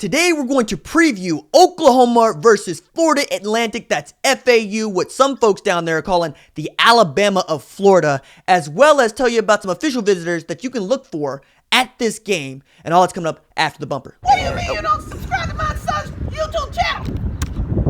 Today we're going to preview Oklahoma versus Florida Atlantic. That's FAU, what some folks down there are calling the Alabama of Florida, as well as tell you about some official visitors that you can look for at this game, and all that's coming up after the bumper. What do you mean you don't subscribe to my son's YouTube channel?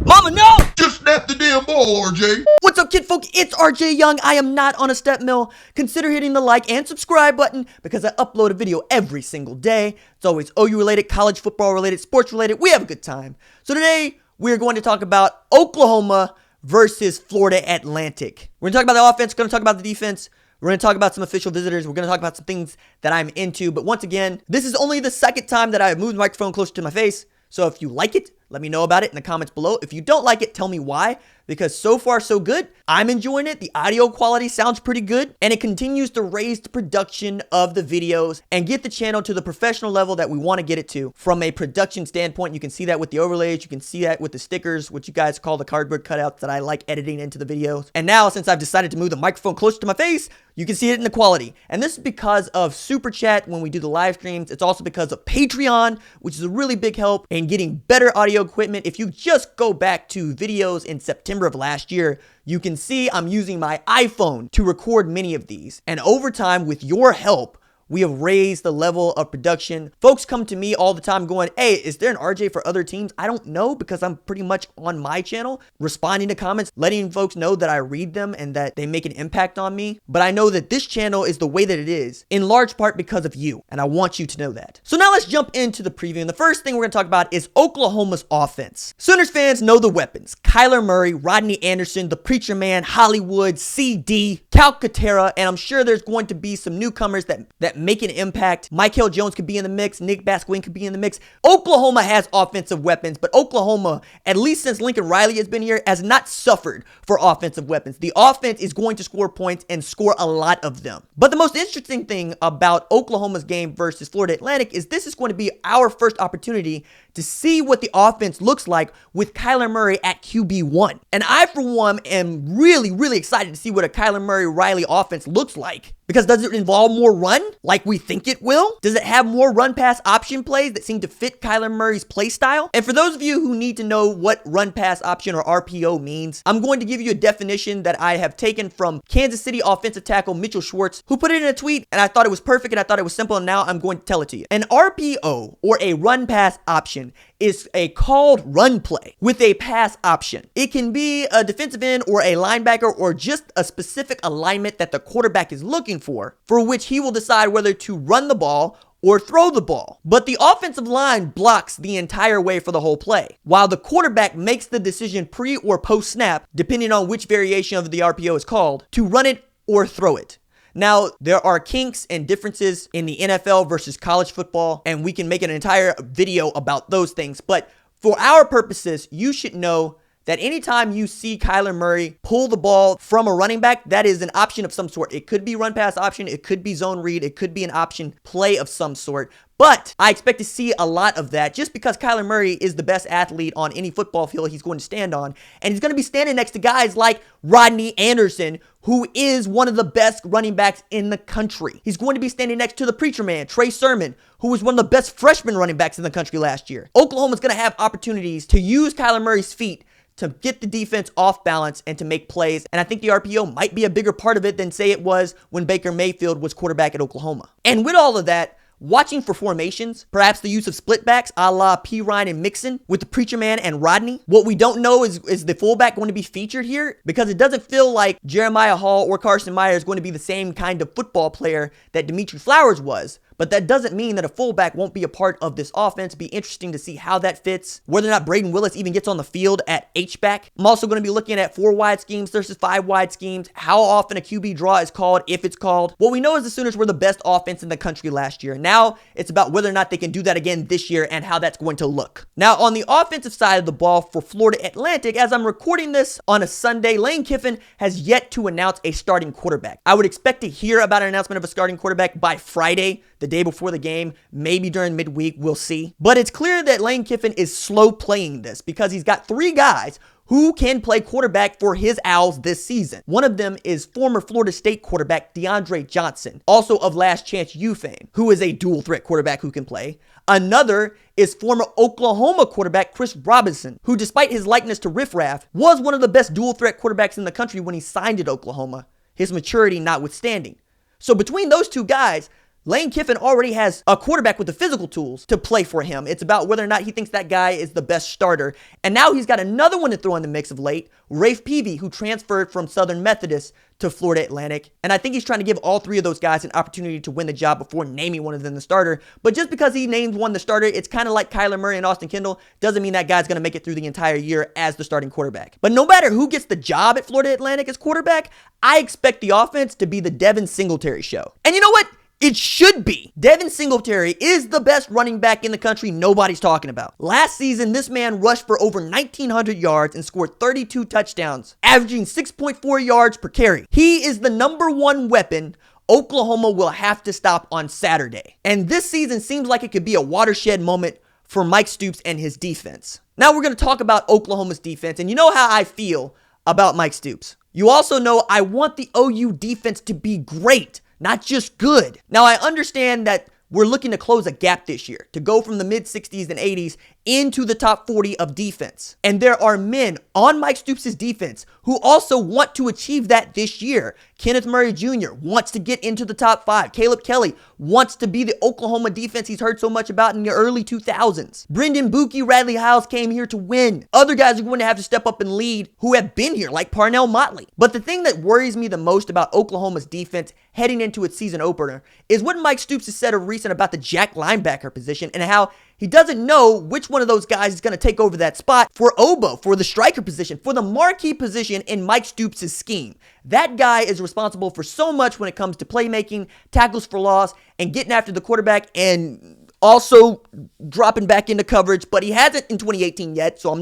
Mama, no! Just snap the damn ball, RJ. What's up, kid folk? It's RJ Young. I am not on a step mill. Consider hitting the like and subscribe button because I upload a video every single day. It's always OU related, college football related, sports related. We have a good time. So today, we're going to talk about Oklahoma versus Florida Atlantic. We're going to talk about the offense, we're going to talk about the defense. We're going to talk about some official visitors. We're going to talk about some things that I'm into. But once again, this is only the second time that I've moved the microphone closer to my face. So if you like it, let me know about it in the comments below. If you don't like it, tell me why. Because so far, so good. I'm enjoying it. The audio quality sounds pretty good. And it continues to raise the production of the videos and get the channel to the professional level that we want to get it to. From a production standpoint, you can see that with the overlays. You can see that with the stickers, which you guys call the cardboard cutouts that I like editing into the videos. And now, since I've decided to move the microphone closer to my face, you can see it in the quality. And this is because of Super Chat when we do the live streams. It's also because of Patreon, which is a really big help in getting better audio equipment. If you just go back to videos in September of last year, you can see I'm using my iPhone to record many of these. And over time, with your help, we have raised the level of production. Folks come to me all the time going, hey, is there an RJ for other teams? I don't know, because I'm pretty much on my channel, responding to comments, letting folks know that I read them and that they make an impact on me. But I know that this channel is the way that it is, in large part because of you. And I want you to know that. So now let's jump into the preview. And the first thing we're going to talk about is Oklahoma's offense. Sooners fans know the weapons. Kyler Murray, Rodney Anderson, the Preacher Man, Hollywood, CD, Calcaterra, and I'm sure there's going to be some newcomers that make an impact. Michael Jones could be in the mix. Nick Basquin could be in the mix. Oklahoma has offensive weapons, but Oklahoma, at least since Lincoln Riley has been here, has not suffered for offensive weapons. The offense is going to score points and score a lot of them. But the most interesting thing about Oklahoma's game versus Florida Atlantic is this is going to be our first opportunity to see what the offense looks like with Kyler Murray at QB1. And I, for one, am really, really excited to see what a Kyler Murray-Riley offense looks like. Because does it involve more run like we think it will? Does it have more run-pass option plays that seem to fit Kyler Murray's play style? And for those of you who need to know what run-pass option or RPO means, I'm going to give you a definition that I have taken from Kansas City offensive tackle Mitchell Schwartz, who put it in a tweet, and I thought it was perfect and I thought it was simple, and now I'm going to tell it to you. An RPO, or a run-pass option, is a called run play with a pass option. It can be a defensive end or a linebacker or just a specific alignment that the quarterback is looking for which he will decide whether to run the ball or throw the ball. But the offensive line blocks the entire way for the whole play, while the quarterback makes the decision pre or post snap, depending on which variation of the RPO is called, to run it or throw it. Now, there are kinks and differences in the NFL versus college football, and we can make an entire video about those things. But for our purposes, you should know that anytime you see Kyler Murray pull the ball from a running back, that is an option of some sort. It could be run pass option, it could be zone read, it could be an option play of some sort. But I expect to see a lot of that just because Kyler Murray is the best athlete on any football field he's going to stand on. And he's going to be standing next to guys like Rodney Anderson, who is one of the best running backs in the country. He's going to be standing next to the Preacher Man, Trey Sermon, who was one of the best freshman running backs in the country last year. Oklahoma's going to have opportunities to use Kyler Murray's feet to get the defense off balance and to make plays. And I think the RPO might be a bigger part of it than, say, it was when Baker Mayfield was quarterback at Oklahoma. And with all of that, watching for formations, perhaps the use of split backs a la P. Ryan and Mixon with the Preacher Man and Rodney. What we don't know is the fullback going to be featured here? Because it doesn't feel like Jeremiah Hall or Carson Meyer is going to be the same kind of football player that Dimitri Flowers was. But that doesn't mean that a fullback won't be a part of this offense. Be interesting to see how that fits, whether or not Braden Willis even gets on the field at H-back. I'm also going to be looking at 4 wide schemes versus 5 wide schemes, how often a QB draw is called, if it's called. What we know is the Sooners were the best offense in the country last year. Now it's about whether or not they can do that again this year and how that's going to look. Now on the offensive side of the ball for Florida Atlantic, as I'm recording this on a Sunday, Lane Kiffin has yet to announce a starting quarterback. I would expect to hear about an announcement of a starting quarterback by Friday, the day before the game, maybe during midweek, we'll see. But it's clear that Lane Kiffin is slow playing this because he's got 3 guys who can play quarterback for his Owls this season. One of them is former Florida State quarterback DeAndre Johnson, also of Last Chance U fame, who is a dual threat quarterback who can play. Another is former Oklahoma quarterback Chris Robinson, who despite his likeness to Riff Raff, was one of the best dual threat quarterbacks in the country when he signed at Oklahoma, his maturity notwithstanding. So between those 2 guys, Lane Kiffin already has a quarterback with the physical tools to play for him. It's about whether or not he thinks that guy is the best starter. And now he's got another one to throw in the mix of late, Rafe Peavy, who transferred from Southern Methodist to Florida Atlantic. And I think he's trying to give all 3 of those guys an opportunity to win the job before naming one of them the starter. But just because he named one the starter, it's kind of like Kyler Murray and Austin Kendall, doesn't mean that guy's going to make it through the entire year as the starting quarterback. But no matter who gets the job at Florida Atlantic as quarterback, I expect the offense to be the Devin Singletary show. And you know what? It should be. Devin Singletary is the best running back in the country nobody's talking about. Last season, this man rushed for over 1,900 yards and scored 32 touchdowns, averaging 6.4 yards per carry. He is the #1 weapon Oklahoma will have to stop on Saturday. And this season seems like it could be a watershed moment for Mike Stoops and his defense. Now we're going to talk about Oklahoma's defense, and you know how I feel about Mike Stoops. You also know I want the OU defense to be great, not just good. Now, I understand that we're looking to close a gap this year, to go from the mid-60s and 80s into the top 40 of defense. And there are men on Mike Stoops' defense who also want to achieve that this year. Kenneth Murray Jr. wants to get into the top 5. Caleb Kelly wants to be the Oklahoma defense he's heard so much about in the early 2000s. Brendan Buki, Radley Hiles came here to win. Other guys are going to have to step up and lead who have been here, like Parnell Motley. But the thing that worries me the most about Oklahoma's defense heading into its season opener is what Mike Stoops has said of recent about the jack linebacker position and how he doesn't know which one of those guys is going to take over that spot for Obo, for the striker position, for the marquee position in Mike Stoops' scheme. That guy is responsible for so much when it comes to playmaking, tackles for loss, and getting after the quarterback, and also dropping back into coverage. But he hasn't in 2018 yet, so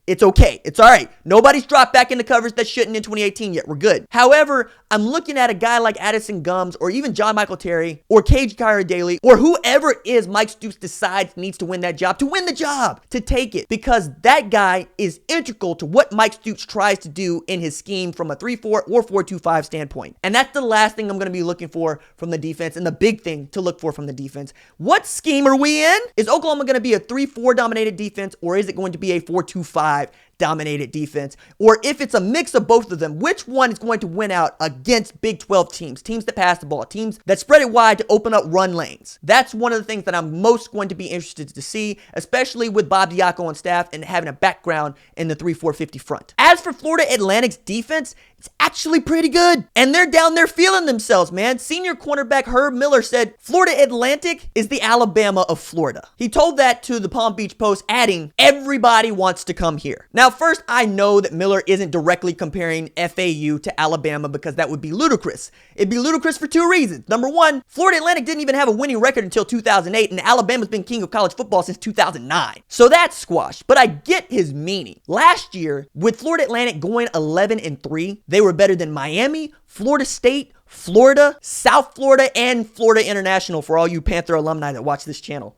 it's okay. It's all right. Nobody's dropped back into coverage that shouldn't in 2018 yet. We're good. However, I'm looking at a guy like Addison Gums or even John Michael Terry or Cage Kyra Daly or whoever it is Mike Stoops decides needs to win that job, to win the job, to take it, because that guy is integral to what Mike Stoops tries to do in his scheme from a 3-4 or 4-2-5 standpoint. And that's the last thing I'm going to be looking for from the defense, and the big thing to look for from the defense. What scheme are we in? Is Oklahoma going to be a 3-4 dominated defense, or is it going to be a 4-2-5 dominated defense? Or if it's a mix of both of them, which one is going to win out against Big 12 teams that pass the ball, teams that spread it wide to open up run lanes? That's one of the things that I'm most going to be interested to see, especially with Bob Diaco on staff and having a background in the 3-4-50 front. As for Florida Atlantic's defense, it's actually pretty good. And they're down there feeling themselves, man. Senior cornerback Herb Miller said, Florida Atlantic is the Alabama of Florida. He told that to the Palm Beach Post, adding, everybody wants to come here. Now, first, I know that Miller isn't directly comparing FAU to Alabama because that would be ludicrous. It'd be ludicrous for 2 reasons. Number one, Florida Atlantic didn't even have a winning record until 2008, and Alabama's been king of college football since 2009. So that's squashed, but I get his meaning. Last year, with Florida Atlantic going 11-3, they were better than Miami, Florida State, Florida, South Florida, and Florida International for all you Panther alumni that watch this channel.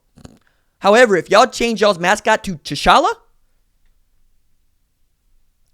However, if y'all change y'all's mascot to T'Challa,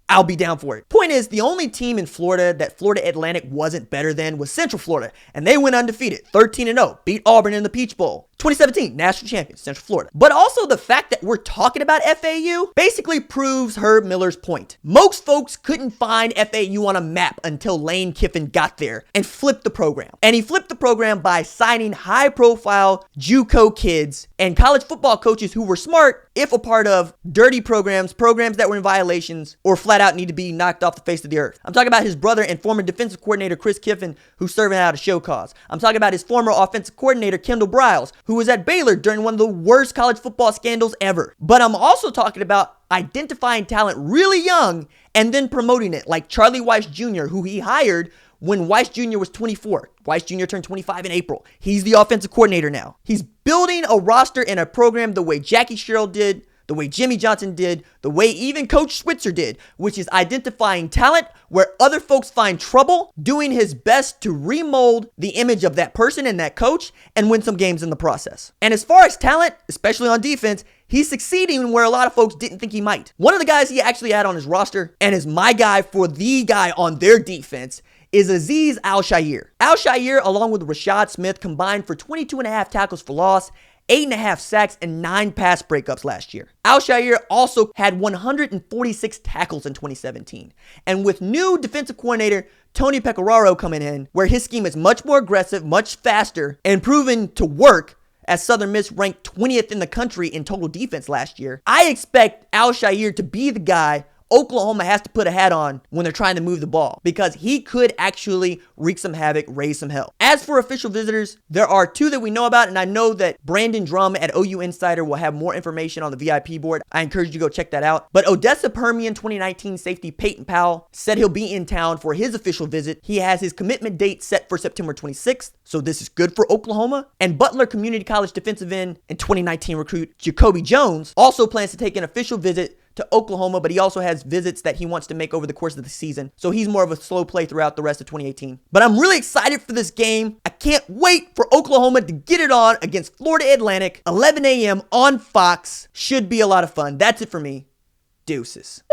I'll be down for it. Point is, the only team in Florida that Florida Atlantic wasn't better than was Central Florida, and they went undefeated, 13-0, beat Auburn in the Peach Bowl. 2017, national champions, Central Florida. But also the fact that we're talking about FAU basically proves Herb Miller's point. Most folks couldn't find FAU on a map until Lane Kiffin got there and flipped the program. And he flipped the program by signing high-profile JUCO kids and college football coaches who were smart, if a part of dirty programs that were in violations, or flat out need to be knocked off the face of the earth. I'm talking about his brother and former defensive coordinator Chris Kiffin, who's serving out a show cause. I'm talking about his former offensive coordinator Kendall Briles, who was at Baylor during one of the worst college football scandals ever. But I'm also talking about identifying talent really young and then promoting it, like Charlie Weiss Jr., who he hired when Weiss Jr. was 24. Weiss Jr. turned 25 in April. He's the offensive coordinator now. He's building a roster and a program the way Jackie Sherrill did the way Jimmy Johnson did, the way even Coach Switzer did, which is identifying talent where other folks find trouble, doing his best to remold the image of that person and that coach, and win some games in the process. And as far as talent, especially on defense, he's succeeding where a lot of folks didn't think he might. One of the guys he actually had on his roster, and is my guy for the guy on their defense, is Azeez al-Shaair. Al-Shaair, along with Rashad Smith, combined for 22.5 tackles for loss, 8.5 sacks, and 9 pass breakups last year. Al-Shaair also had 146 tackles in 2017. And with new defensive coordinator Tony Pecoraro coming in, where his scheme is much more aggressive, much faster, and proven to work, as Southern Miss ranked 20th in the country in total defense last year, I expect al-Shaair to be the guy Oklahoma has to put a hat on when they're trying to move the ball, because he could actually wreak some havoc, raise some hell. As for official visitors, there are 2 that we know about, and I know that Brandon Drum at OU Insider will have more information on the VIP board. I encourage you to go check that out. But Odessa Permian 2019 safety Peyton Powell said he'll be in town for his official visit. He has his commitment date set for September 26th, so this is good for Oklahoma. And Butler Community College defensive end and 2019 recruit Jacoby Jones also plans to take an official visit to Oklahoma, but he also has visits that he wants to make over the course of the season. So he's more of a slow play throughout the rest of 2018. But I'm really excited for this game. I can't wait for Oklahoma to get it on against Florida Atlantic, 11 a.m. on Fox. Should be a lot of fun. That's it for me. Deuces.